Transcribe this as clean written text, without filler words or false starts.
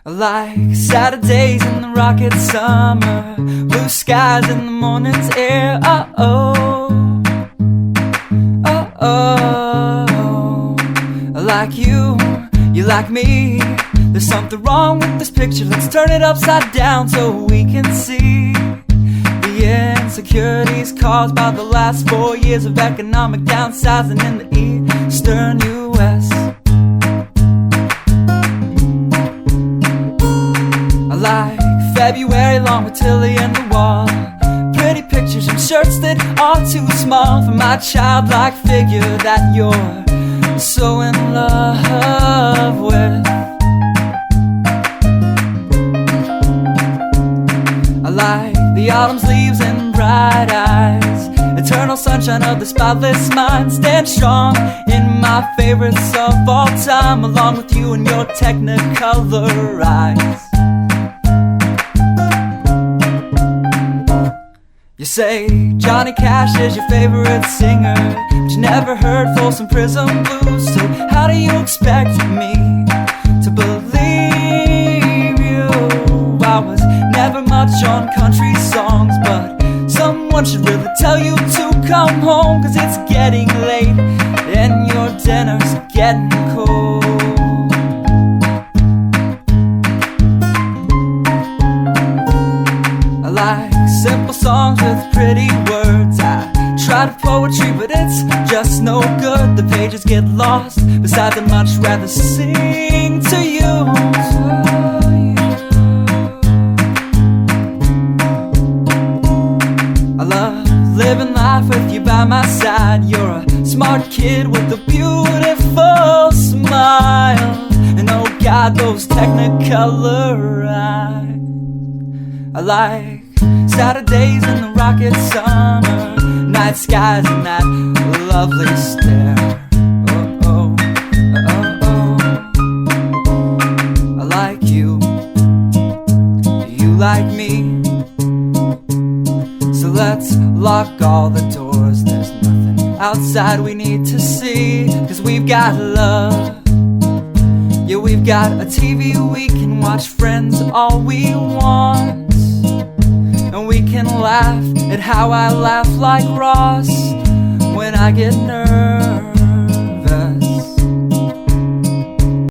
Like Saturdays in the rocket summer, blue skies in the morning's air. Oh-oh, oh-oh. Like you like me. There's something wrong with this picture. Let's turn it upside down so we can see the insecurities caused by the last 4 years of economic downsizing in the eastern U.S. I like February long with Tilly and the wall, pretty pictures and shirts that are too small for my childlike figure that you're so in love with. I like the autumn's leaves and bright eyes, eternal sunshine of the spotless mind. Stand strong in my favorites of all time, along with you and your technicolor eyes. You say Johnny Cash is your favorite singer, but you never heard Folsom Prison Blues. So how do you expect me to believe you? I was never much on country songs, but someone should really tell you to come home, 'cause it's getting late and your dinner's getting cold. I like simple songs with pretty words. I try to poetry, but it's just no good. The pages get lost. Besides, I'd much rather sing to you. I love living life with you by my side. You're a smart kid with a beautiful smile, and oh God, those technicolor eyes. I like Saturdays in the rocket summer, night skies and that lovely stare. Oh, oh, oh, oh. I like you, you like me. So let's lock all the doors. There's nothing outside we need to see, 'cause we've got love. Yeah, we've got a TV we can watch, Friends all we want. And we can laugh at how I laugh like Ross when I get nervous.